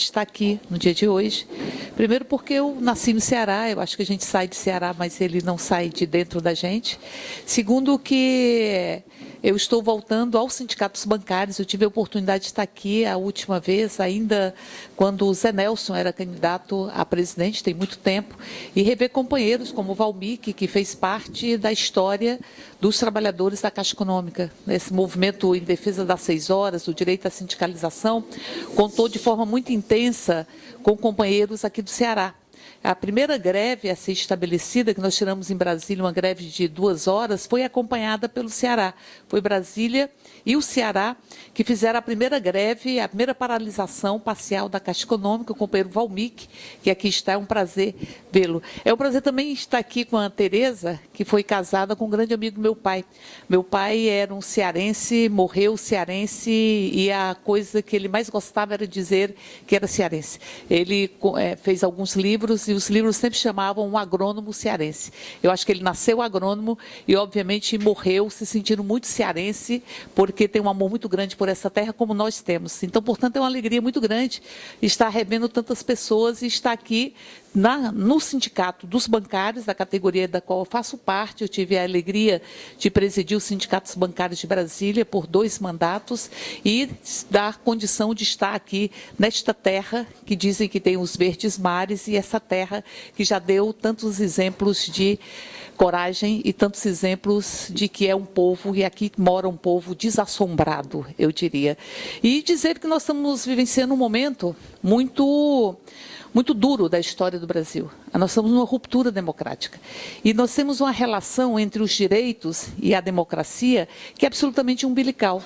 de estar aqui no dia de hoje. Primeiro porque eu nasci no Ceará, eu acho que a gente sai de Ceará, mas ele não sai de dentro da gente. Segundo que eu estou voltando aos sindicatos bancários, eu tive a oportunidade de estar aqui a última vez, ainda quando o Zé Nelson era candidato a presidente, tem muito tempo, e rever companheiros como o Valmic, que fez parte da história dos trabalhadores da Caixa Econômica. Esse movimento em defesa das 6 horas, do direito à sindicalização, contou de forma muito intensa com companheiros aqui do Ceará. A primeira greve a ser estabelecida, que nós tiramos em Brasília, uma greve de 2 horas, foi acompanhada pelo Ceará. Foi Brasília e o Ceará que fizeram a primeira greve, a primeira paralisação parcial da Caixa Econômica, o companheiro Valmic, que aqui está, é um prazer vê-lo. É um prazer também estar aqui com a Tereza, que foi casada com um grande amigo do meu pai. Meu pai era um cearense, morreu cearense, e a coisa que ele mais gostava era dizer que era cearense. Ele fez alguns livros, e os livros sempre chamavam um agrônomo cearense. Eu acho que ele nasceu agrônomo e, obviamente, morreu se sentindo muito cearense, porque tem um amor muito grande por essa terra, como nós temos. Então, portanto, é uma alegria muito grande estar revendo tantas pessoas e estar aqui no sindicato dos bancários, da categoria da qual eu faço parte. Eu tive a alegria de presidir os sindicatos bancários de Brasília por 2 mandatos e dar condição de estar aqui nesta terra que dizem que tem os verdes mares, e essa terra que já deu tantos exemplos de coragem e tantos exemplos de que é um povo, e aqui mora um povo desassombrado, eu diria. E dizer que nós estamos vivenciando um momento muito duro da história do Brasil. Nós estamos numa ruptura democrática. E nós temos uma relação entre os direitos e a democracia que é absolutamente umbilical.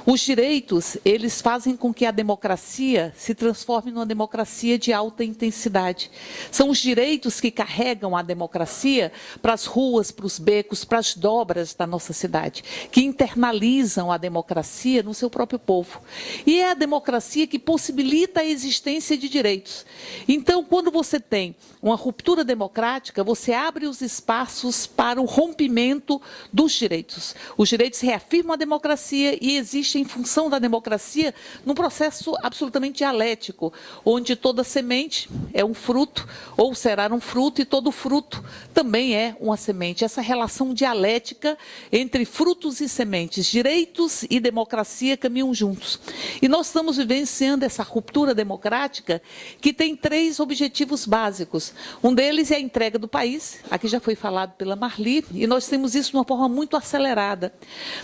Os direitos, eles fazem com que a democracia se transforme numa democracia de alta intensidade. São os direitos que carregam a democracia para as ruas, para os becos, para as dobras da nossa cidade, que internalizam a democracia no seu próprio povo. E é a democracia que possibilita a existência de direitos. Então, quando você tem uma ruptura democrática, você abre os espaços para o rompimento dos direitos. Os direitos reafirmam a democracia e existem em função da democracia num processo absolutamente dialético, onde toda semente é um fruto, ou será um fruto, e todo fruto também é uma semente. Essa relação dialética entre frutos e sementes, direitos e democracia caminham juntos. E nós estamos vivenciando essa ruptura democrática que tem 3 objetivos básicos. Um deles é a entrega do país, aqui já foi falado pela Marli, e nós temos isso de uma forma muito acelerada.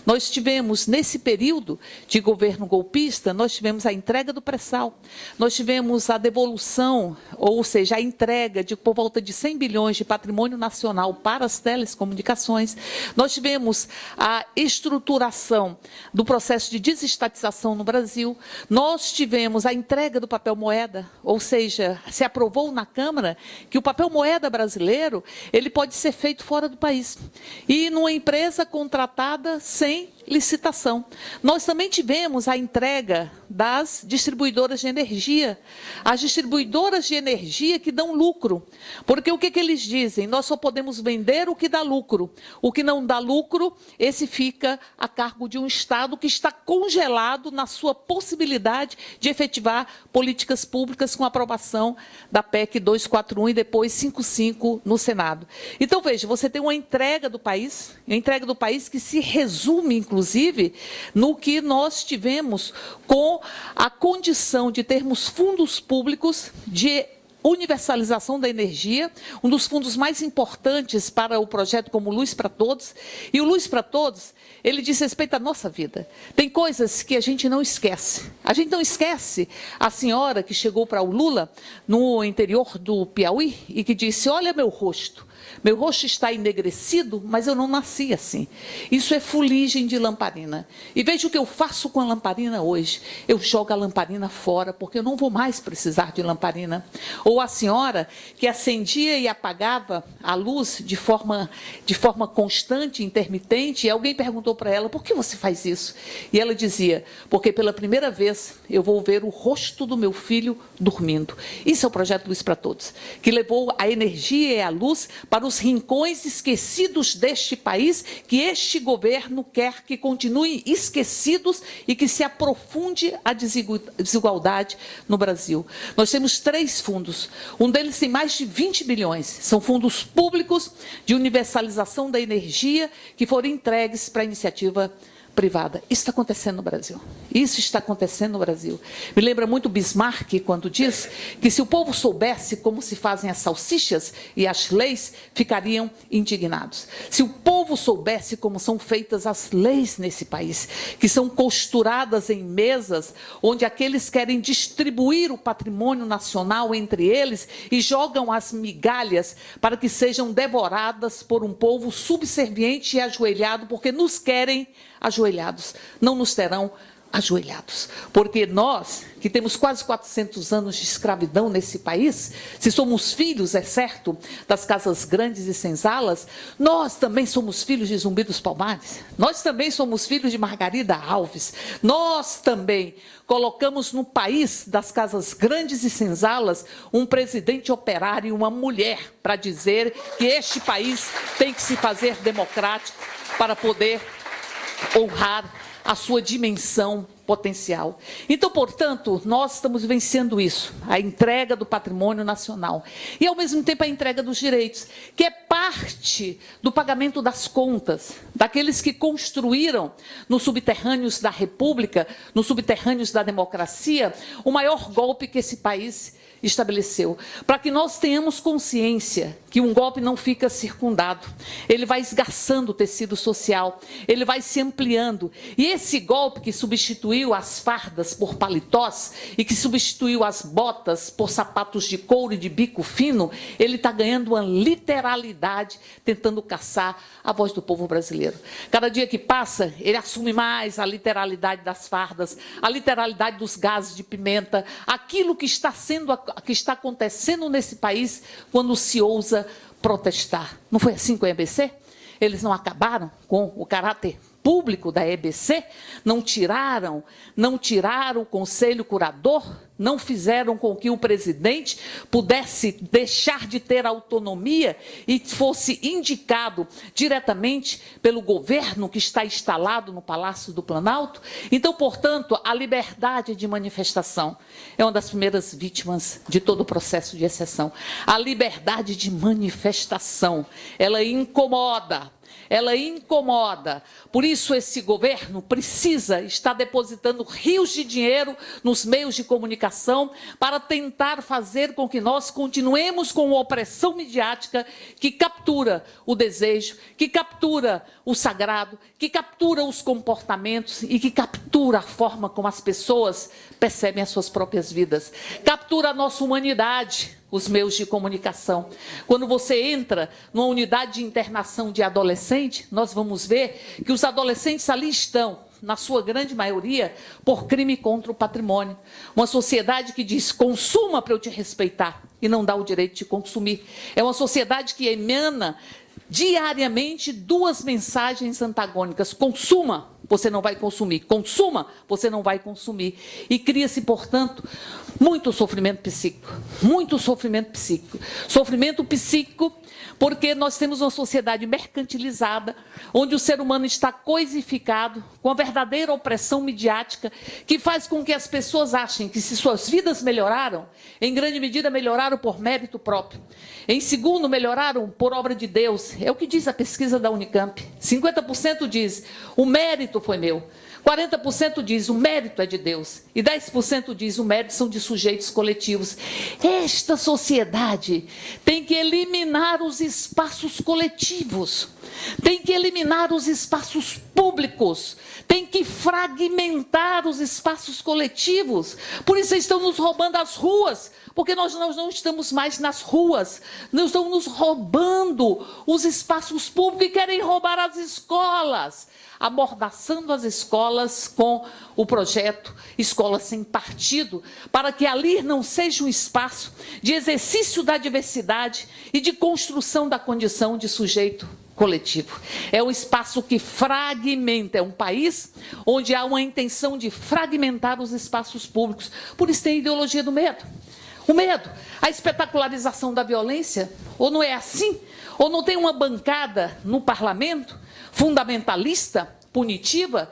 Nós tivemos, nesse período de governo golpista, nós tivemos a entrega do pré-sal, nós tivemos a devolução, ou seja, a entrega de por volta de 100 bilhões de patrimônio nacional para as telecomunicações, nós tivemos a estruturação do processo de desestatização no Brasil, nós tivemos a entrega do papel moeda, ou seja, se aprovou na Câmara que o papel moeda brasileiro ele pode ser feito fora do país e numa empresa contratada sem licitação. Nós também tivemos a entrega das distribuidoras de energia. As distribuidoras de energia que dão lucro. Porque o que eles dizem? Nós só podemos vender o que dá lucro. O que não dá lucro, esse fica a cargo de um Estado que está congelado na sua possibilidade de efetivar políticas públicas com a aprovação da PEC 241 e depois 55 no Senado. Então, veja, você tem uma entrega do país que se resume, inclusive, no que nós tivemos com a condição de termos fundos públicos de universalização da energia, um dos fundos mais importantes para o projeto como Luz para Todos. E o Luz para Todos, ele diz respeito à nossa vida. Tem coisas que a gente não esquece. A gente não esquece a senhora que chegou para o Lula no interior do Piauí e que disse: olha meu rosto está enegrecido, mas eu não nasci assim. Isso é fuligem de lamparina. E veja o que eu faço com a lamparina hoje. Eu jogo a lamparina fora, porque eu não vou mais precisar de lamparina. Ou a senhora que acendia e apagava a luz de forma constante, intermitente, e alguém perguntou para ela: por que você faz isso? E ela dizia: porque pela primeira vez eu vou ver o rosto do meu filho dormindo. Isso é o projeto Luz para Todos, que levou a energia e a luz para os rincões esquecidos deste país, que este governo quer que continuem esquecidos e que se aprofunde a desigualdade no Brasil. Nós temos 3 fundos, um deles tem mais de 20 bilhões, são fundos públicos de universalização da energia que foram entregues para a iniciativa privada. Isso está acontecendo no Brasil. Isso está acontecendo no Brasil. Me lembra muito Bismarck, quando diz que se o povo soubesse como se fazem as salsichas e as leis, ficariam indignados. Se o povo soubesse como são feitas as leis nesse país, que são costuradas em mesas, onde aqueles querem distribuir o patrimônio nacional entre eles e jogam as migalhas para que sejam devoradas por um povo subserviente e ajoelhado, porque nos querem ajoelhados, não nos terão ajoelhados. Porque nós, que temos quase 400 anos de escravidão nesse país, se somos filhos, é certo, das casas grandes e senzalas, nós também somos filhos de Zumbi dos Palmares, nós também somos filhos de Margarida Alves, nós também colocamos no país das casas grandes e senzalas um presidente operário e uma mulher para dizer que este país tem que se fazer democrático para poder honrar a sua dimensão potencial. Então, portanto, nós estamos vencendo isso, a entrega do patrimônio nacional e, ao mesmo tempo, a entrega dos direitos, que é parte do pagamento das contas daqueles que construíram nos subterrâneos da República, nos subterrâneos da democracia, o maior golpe que esse país estabeleceu, para que nós tenhamos consciência que um golpe não fica circundado, ele vai esgarçando o tecido social, ele vai se ampliando, e esse golpe que substituiu as fardas por paletós e que substituiu as botas por sapatos de couro e de bico fino, ele está ganhando uma literalidade, tentando caçar a voz do povo brasileiro. Cada dia que passa, ele assume mais a literalidade das fardas, a literalidade dos gases de pimenta, aquilo que está acontecendo nesse país quando se ousa protestar. Não foi assim com a EBC? Eles não acabaram com o caráter público da EBC, não tiraram o conselho curador, não fizeram com que o presidente pudesse deixar de ter autonomia e fosse indicado diretamente pelo governo que está instalado no Palácio do Planalto. Então, portanto, a liberdade de manifestação é uma das primeiras vítimas de todo o processo de exceção. A liberdade de manifestação, ela incomoda. Ela incomoda. Por isso, esse governo precisa estar depositando rios de dinheiro nos meios de comunicação para tentar fazer com que nós continuemos com uma opressão midiática que captura o desejo, que captura o sagrado, que captura os comportamentos e que captura a forma como as pessoas percebem as suas próprias vidas. Captura a nossa humanidade, os meios de comunicação. Quando você entra numa unidade de internação de adolescente, nós vamos ver que os adolescentes ali estão, na sua grande maioria, por crime contra o patrimônio. Uma sociedade que diz, consuma para eu te respeitar, e não dá o direito de consumir. É uma sociedade que emana diariamente 2 mensagens antagônicas. Consuma, você não vai consumir. Consuma, você não vai consumir. E cria-se, portanto, muito sofrimento psíquico. Muito sofrimento psíquico. Sofrimento psíquico porque nós temos uma sociedade mercantilizada, onde o ser humano está coisificado com a verdadeira opressão midiática, que faz com que as pessoas achem que se suas vidas melhoraram, em grande medida melhoraram por mérito próprio. Em segundo, melhoraram por obra de Deus. É o que diz a pesquisa da Unicamp. 50% diz, o mérito foi meu. 40% diz, o mérito é de Deus. E 10% diz, o mérito são de sujeitos coletivos. Esta sociedade tem que eliminar os espaços coletivos, tem que eliminar os espaços públicos, tem que fragmentar os espaços coletivos. Por isso estão nos roubando as ruas, porque nós não estamos mais nas ruas, não estão nos roubando os espaços públicos e querem roubar as escolas, amordaçando as escolas com o projeto Escola Sem Partido, para que ali não seja um espaço de exercício da diversidade e de construção da condição de sujeito coletivo. É um espaço que fragmenta, é um país onde há uma intenção de fragmentar os espaços públicos. Por isso tem a ideologia do medo. O medo, a espetacularização da violência, ou não é assim? Ou não tem uma bancada no parlamento fundamentalista, punitiva,